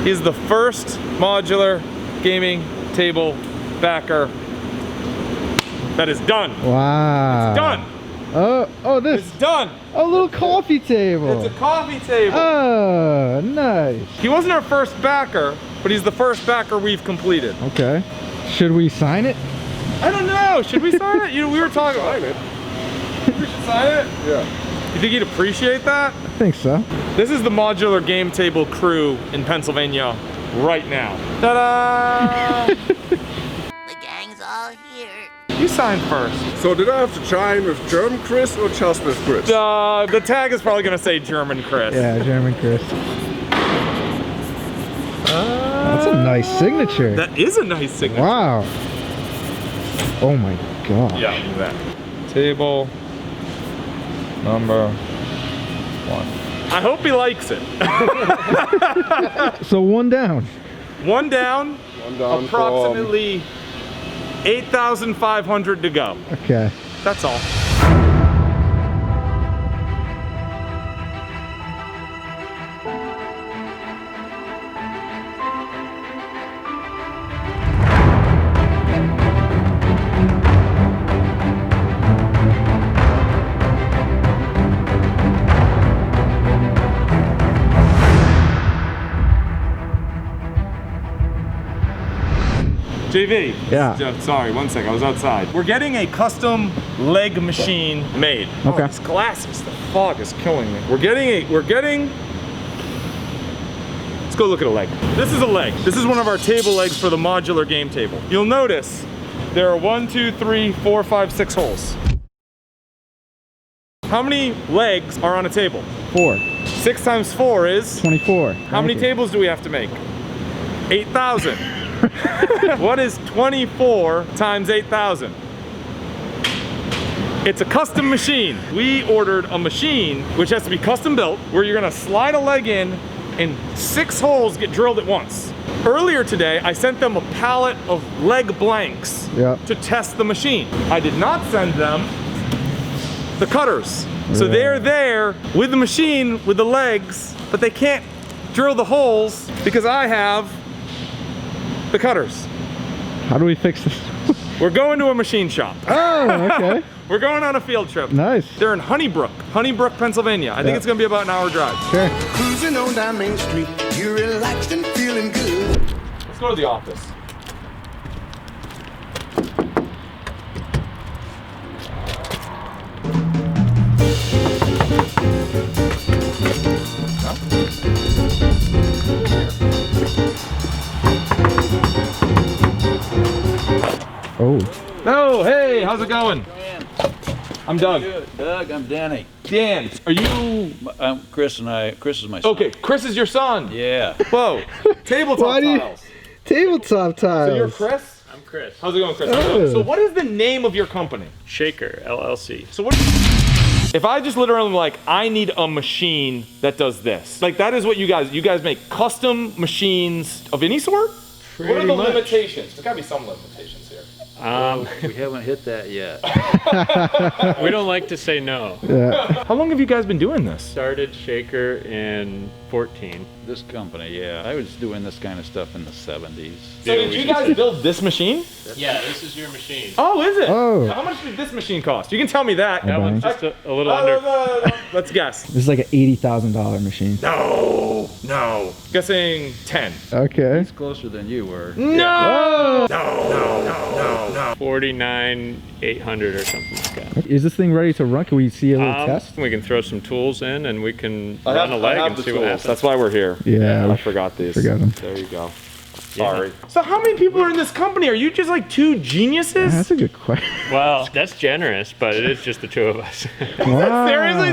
He's the first modular gaming table backer that is done. Wow. It's done. Oh, this. It's done. A little coffee table. It's a coffee table. Oh, nice. He wasn't our first backer, but he's the first backer we've completed. Okay. Should we sign it? I don't know. Should we sign it? We were talking about it. We should sign it? Yeah. You think he'd appreciate that? I think so. This is the modular game table crew in Pennsylvania right now. Ta-da! The gang's all here. You signed first. So did I have to chime with German Chris or just with Chris? The tag is probably gonna say German Chris. Yeah, German Chris. That's a nice signature. That is a nice signature. Wow. Oh my god. Yeah, look at that. Table number 1. I hope he likes it. So one down. One down, One down approximately 8,500 to go. Okay. That's all. JV. Yeah. Sorry, one second. I was outside. We're getting a custom leg machine made. Okay. Oh, these glasses. The fog is killing me. We're getting. Let's go look at a leg. This is a leg. This is one of our table legs for the modular game table. You'll notice there are 1, 2, 3, 4, 5, 6 holes. How many legs are on a table? 4. 6 times 4 is? 24. How many tables do we have to make? 8,000. What is 24 times 8,000? It's a custom machine. We ordered a machine which has to be custom built, where you're gonna slide a leg in and 6 holes get drilled at once. Earlier today, I sent them a pallet of leg blanks to test the machine. I did not send them the cutters. So they're there with the machine, with the legs, but they can't drill the holes because I have the cutters. How do we fix this? We're going to a machine shop. Oh, okay. We're going on a field trip. Nice. They're in Honeybrook, Pennsylvania. I think it's gonna be about an hour drive. Sure. Cruising on down Main Street, you're relaxed and feeling good. Let's go to the office. Oh. Oh, hey, how's it going? I'm Doug. Doug, I'm Danny. Dan, are you? I'm Chris, and Chris is my son. Okay, Chris is your son. Yeah. Whoa, tabletop Why do you- tiles. Tabletop tiles. So you're Chris? I'm Chris. How's it going, Chris? Oh. So what is the name of your company? Shaker LLC. So what? If I just literally like, I need a machine that does this. Like that is what you guys make custom machines of any sort? What are the limitations? There's gotta be some limitations here. We haven't hit that yet. We don't like to say no. Yeah. How long have you guys been doing this? Started Shaker in 14. This company, yeah. I was doing this kind of stuff in the 70s. So did you guys build this machine? Yeah, this is your machine. Oh, is it? Oh. How much did this machine cost? You can tell me that. That one's just a little under. Let's guess. This is like an $80,000 machine. No. Guessing 10. Okay. It's closer than you were. No. 49,800 or something like that. Is this thing ready to run? Can we see a little test? We can throw some tools in and we can run a leg and see what happens. That's why we're here. Yeah. I forgot these. Forgot 'em. There you go. Sorry. So how many people are in this company? Are you just like 2 geniuses? That's a good question. Well, that's generous, but it is just the 2 of us. Wow. Seriously?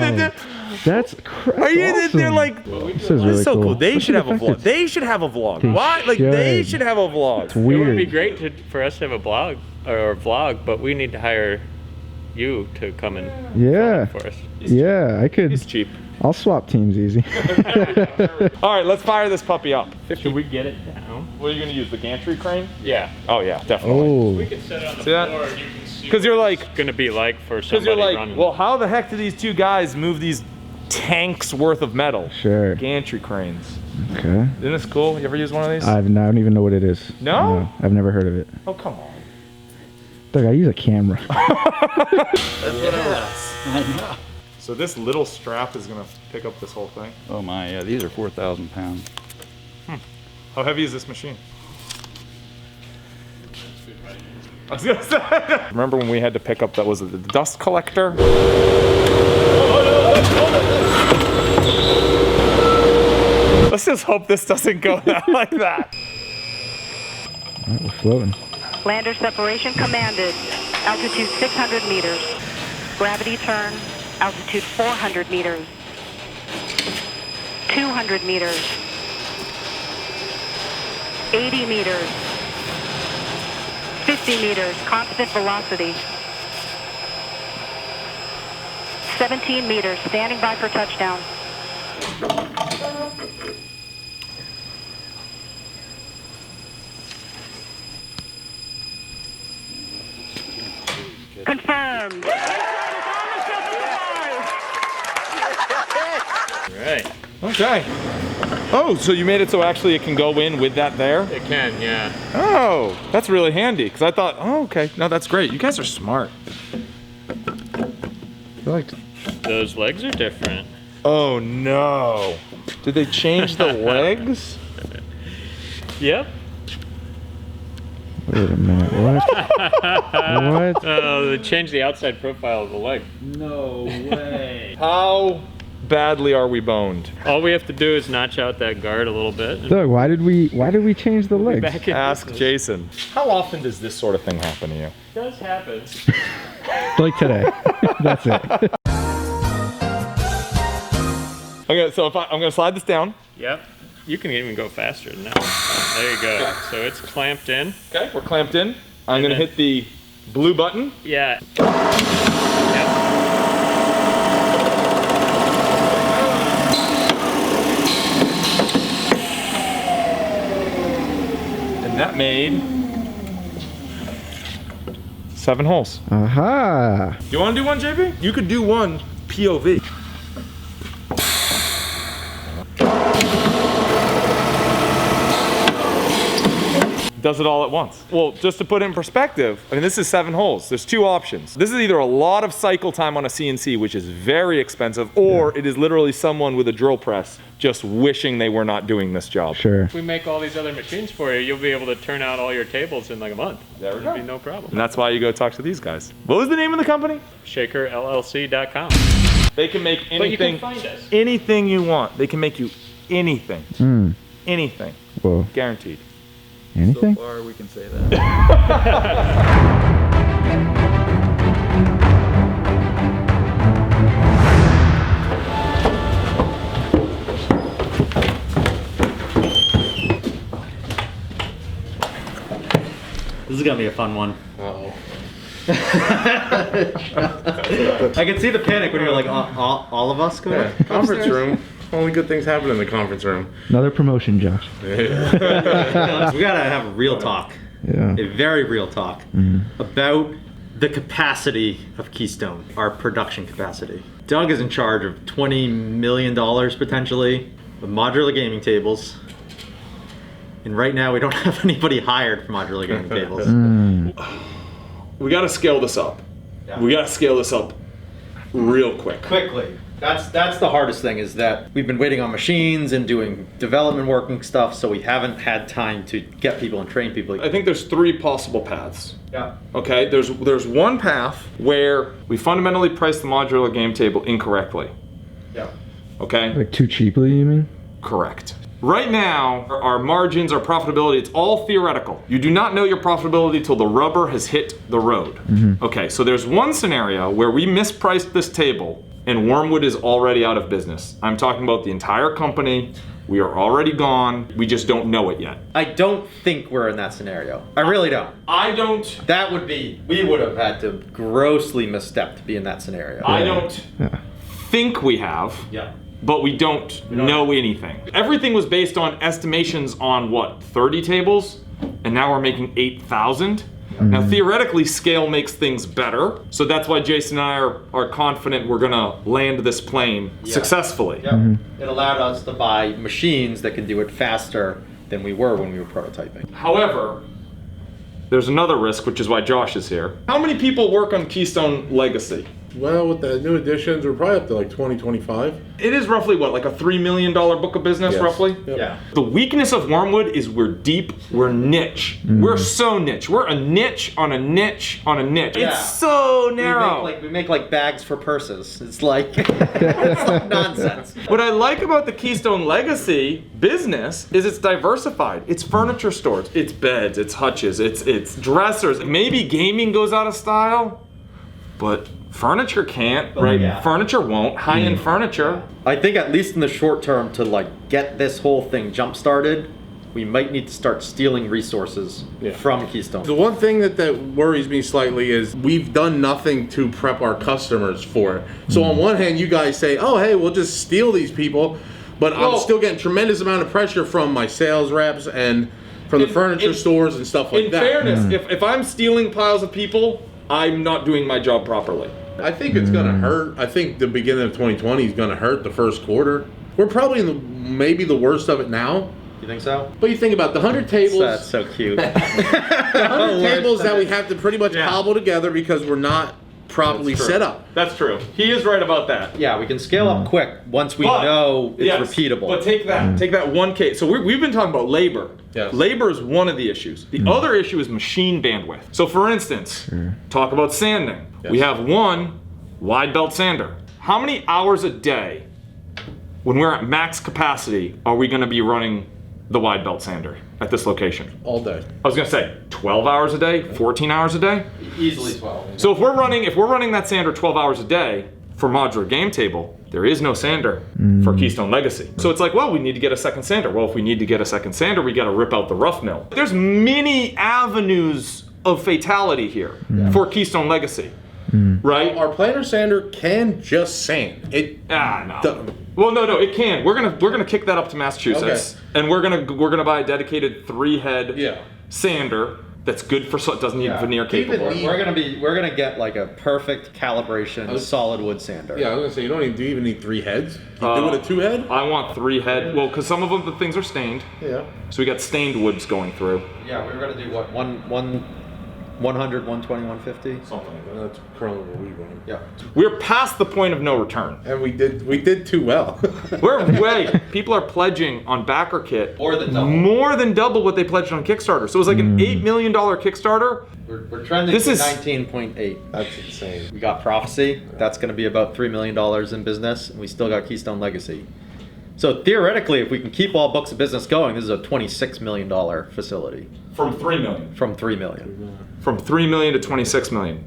That's crazy. Are you? They're like, this is this really is so cool. They What's should the have a effect? vlog. They should have a vlog. They Why? Like they should. should have a vlog. It's It would be weird. great for us to have a blog or a vlog, but we need to hire you to come and Yeah. for us. Yeah, I could. It's cheap. I'll swap teams easy. All right, let's fire this puppy up. Should we get it down? What are you gonna use? The gantry crane? Yeah. Oh yeah, definitely. Oh. We can set it on the See that? floor and you can see 'Cause you're what like- it's gonna be like for Because somebody you're like, running. well, how the heck do these 2 guys move these tanks worth of metal? Sure. Gantry cranes. Okay. Isn't this cool? You ever use one of these? I don't even know what it is. No? I've never heard of it. Oh, come on. Look, I use a camera. So this little strap is gonna pick up this whole thing. Oh my, yeah, these are 4,000 pounds. How heavy is this machine? I was gonna say. Remember when we had to pick up, that was the dust collector? Let's just hope this doesn't go down like that. All right, we're floating. Lander separation commanded. Altitude 600 meters. Gravity turn. Altitude 400 meters. 200 meters. 80 meters. 50 meters. Constant velocity. 17 meters. Standing by for touchdown. Confirmed. Right. Okay. Oh, so you made it so actually it can go in with that there? It can, yeah. Oh, that's really handy. Because I thought, oh, okay. No, that's great. You guys are smart. Those legs are different. Oh, no. Did they change the legs? Yep. Wait a minute. What? What? They changed the outside profile of the leg. No way. How badly are we boned? All we have to do is notch out that guard a little bit. And Doug, why did we change the legs? back in Ask business. Jason. How often does this sort of thing happen to you? It does happen. Like today. That's it. Okay, so if I'm gonna slide this down. Yep. You can even go faster than that. There you go. So it's clamped in. Okay, we're clamped in. I'm gonna hit the blue button. Yeah. Yep. And that made 7 holes. Aha. You wanna do one, JP? You could do one POV. Does it all at once. Well, just to put it in perspective, I mean, this is 7 holes. There's 2 options. This is either a lot of cycle time on a CNC, which is very expensive, or it is literally someone with a drill press just wishing they were not doing this job. Sure. If we make all these other machines for you, you'll be able to turn out all your tables in like a month. There we It'll go. be no problem. And that's why you go talk to these guys. What was the name of the company? ShakerLLC.com. They can make But you anything, can find us. anything you want. They can make you anything. Anything. Whoa. Guaranteed. Anything? Or we can say that. This is gonna be a fun one. Uh-oh. I can see the panic when you're like, all of us go. Conference room. Only good things happen in the conference room. Another promotion, Josh. We gotta have a real talk, Yeah. a very real talk about the capacity of Keystone, our production capacity. Doug is in charge of $20 million potentially of modular gaming tables. And right now we don't have anybody hired for modular gaming tables. We gotta scale this up. Yeah. We gotta scale this up real quick. Quickly. That's the hardest thing, is that we've been waiting on machines and doing development work and stuff, so we haven't had time to get people and train people. I think there's 3 possible paths. Yeah. Okay, there's one path where we fundamentally price the modular game table incorrectly. Yeah. Okay? Like too cheaply, you mean? Correct. Right now, our margins, our profitability, it's all theoretical. You do not know your profitability till the rubber has hit the road. Okay, so there's one scenario where we mispriced this table and Wormwood is already out of business. I'm talking about the entire company. We are already gone. We just don't know it yet. I don't think we're in that scenario. I really don't. I don't We would have had to grossly misstep to be in that scenario. I don't Yeah. think we have. Yeah. But we don't know anything. Everything was based on estimations on what, 30 tables? And now we're making 8,000? Now, theoretically, scale makes things better. So that's why Jason and I are confident we're gonna land this plane successfully. Yep. It allowed us to buy machines that can do it faster than we were when we were prototyping. However, there's another risk, which is why Josh is here. How many people work on Keystone Legacy? Well, with the new additions, we're probably up to like 20, 25. It is roughly what, like a $3 million book of business, Yes. roughly? Yep. Yeah. The weakness of Wormwood is we're deep, we're niche. We're so niche. We're a niche on a niche on a niche. Yeah. It's so narrow. We make like bags for purses. It's like, it's like nonsense. What I like about the Keystone Legacy business is it's diversified. It's furniture stores, it's beds, it's hutches, it's dressers. Maybe gaming goes out of style, but furniture can't, right? yeah. Furniture won't. High-end furniture. I think at least in the short term, to like get this whole thing jump started, we might need to start stealing resources from Keystone. The one thing that worries me slightly is we've done nothing to prep our customers for it. So on one hand, you guys say, oh, hey, we'll just steal these people. But I'm still getting tremendous amount of pressure from my sales reps and from the furniture stores and stuff like In that. fairness, if I'm stealing piles of people, I'm not doing my job properly. I think it's going to hurt. I think the beginning of 2020 is going to hurt the first quarter. We're probably in maybe the worst of it now. You think so? But you think about the 100 tables. That's so cute. The 100 tables that we have to pretty much cobble together because we're not properly set up. That's true. He is right about that. Yeah, we can scale up quick once we know it's repeatable. But take that one case. So we've been talking about labor. Yes. Labor is one of the issues. The other issue is machine bandwidth. So for instance, talk about sanding. We have one wide belt sander. How many hours a day, when we're at max capacity, are we going to be running the wide belt sander at this location? All day. I was going to say 12 hours a day, 14 hours a day. Easily 12. So if we're running that sander 12 hours a day for modular game table, there is no sander for Keystone Legacy. So it's like, well, we need to get a second sander. Well, if we need to get a second sander, we got to rip out the rough mill. There's many avenues of fatality here for Keystone Legacy, right? Our planer sander can just sand. It no. Well, no, it can. We're gonna kick that up to Massachusetts, and we're gonna buy a dedicated 3-head sander that's good for, so it doesn't need veneer capable. We're gonna get like a perfect calibration solid wood sander. Yeah, I was gonna say you don't even need 3 heads. You do it a 2-head. I want 3-head. Well, because some of them the things are stained. Yeah. So we got stained woods going through. Yeah, we were gonna do what 100, 120, 150. Something like that. That's currently what we run. Yeah. We're past the point of no return. And we did too well. People are pledging on backer kit More than double. more than double what they pledged on Kickstarter. So it was like an $8 million Kickstarter. We're trending This to is- 19.8. That's insane. We got Prophecy. That's going to be about $3 million in business, and we still got Keystone Legacy. So theoretically, if we can keep all books of business going, this is a $26 million facility From 3 million. from $3 million. From 3 million to 26 million.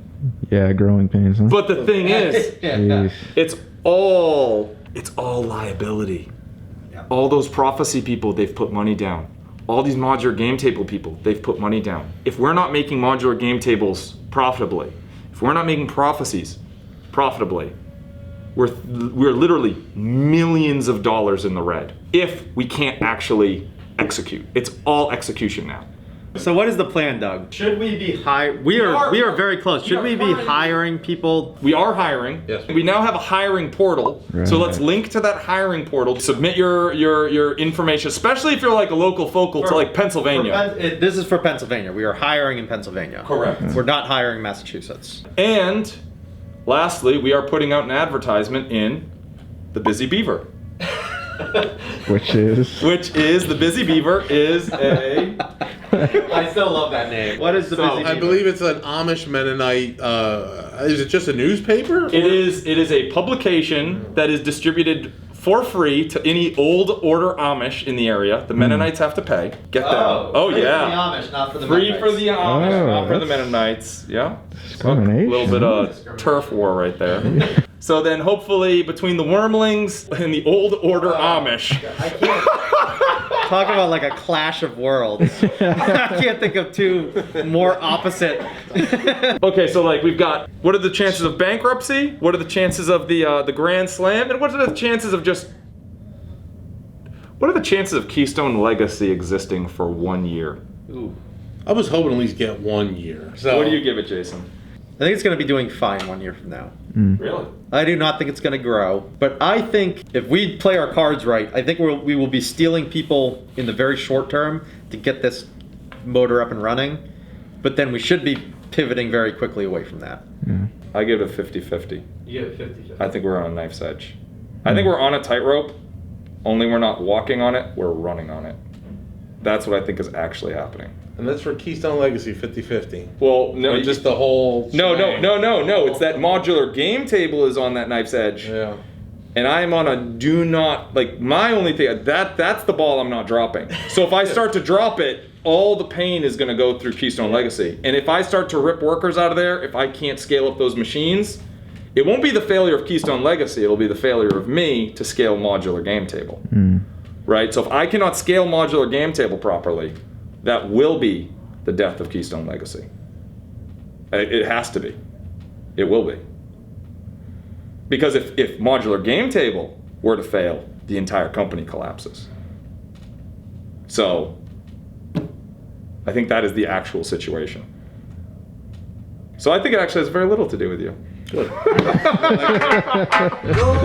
Yeah, growing pains, huh? But the thing is, Jeez. it's all liability. All those Prophecy people, they've put money down. All these modular game table people, they've put money down. If we're not making modular game tables profitably, if we're not making Prophecies profitably, we're literally millions of dollars in the red if we can't actually execute. It's all execution now. So what is the plan, Doug? Should we be We are very close. Should we be hiring people? We are hiring. Yes. We now have a hiring portal. So let's link to that hiring portal. Submit your information, especially if you're like a local focal to like Pennsylvania. This is for Pennsylvania. We are hiring in Pennsylvania. Correct. We're not hiring Massachusetts. And lastly, we are putting out an advertisement in the Busy Beaver. Which is The Busy Beaver is a... I still love that name. What is the Busy I Beaver? believe it's an Amish Mennonite. Is it just a newspaper? It is a publication that is distributed for free to any old order Amish in the area. The Mennonites have to pay. Get that. Oh free yeah. For the Amish, not for the Free Mennonites. for the Amish, Oh, not for the that's- Mennonites. Yeah. discrimination. A little bit of turf war right there. So then hopefully between the Wormlings and the old order Amish. I can't talk about like a clash of worlds. I can't think of two more opposite. Okay, so like we've got, what are the chances of bankruptcy? What are the chances of the Grand Slam? And what are the chances of what are the chances of Keystone Legacy existing for 1 year? Ooh. I was hoping at least get 1 year. So What do you give it, Jason? I think it's going to be doing fine 1 year from now. Really? I do not think it's going to grow, but I think if we play our cards right, I think we will be stealing people in the very short term to get this motor up and running, but then we should be pivoting very quickly away from that. I give it a 50-50. You get 50. I think we're on a knife's edge. I think we're on a tightrope, only we're not walking on it, we're running on it. That's what I think is actually happening. And that's for Keystone Legacy 50-50. Well, no, Or just the whole. No. shebang. It's that modular game table is on that knife's edge. Yeah. And I'm on a do not, like, my only thing, that's the ball I'm not dropping. So if I start to drop it, all the pain is going to go through Keystone Legacy. And if I start to rip workers out of there, if I can't scale up those machines, it won't be the failure of Keystone Legacy, it'll be the failure of me to scale modular game table. Right? So if I cannot scale modular game table properly, that will be the death of Keystone Legacy. It has to be. It will be. Because if modular game table were to fail, the entire company collapses. So I think that is the actual situation. So I think it actually has very little to do with you. Don't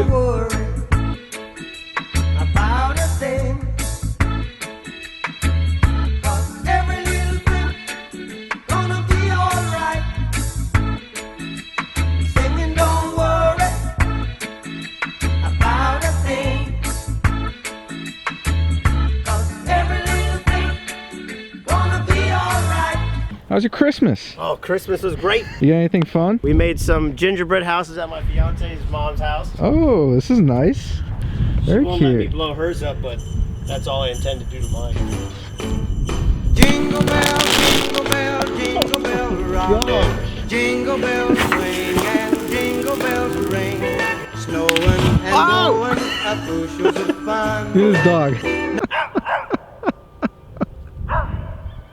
worry about a thing. 'Cause every little thing gonna be alright. Singing, don't worry about a thing. 'Cause every little thing gonna be alright. How's your Christmas? Oh, Christmas was great. You got anything fun? We made some gingerbread houses at my fiance's mom's house. Oh, this is nice. Very She won't let me cute. blow hers up, but that's all I intend to do to mine. Jingle bell, jingle bell rock. Jingle bells swing and jingle bells ring. Snowing and blowing up bushels of fun. Look at this dog.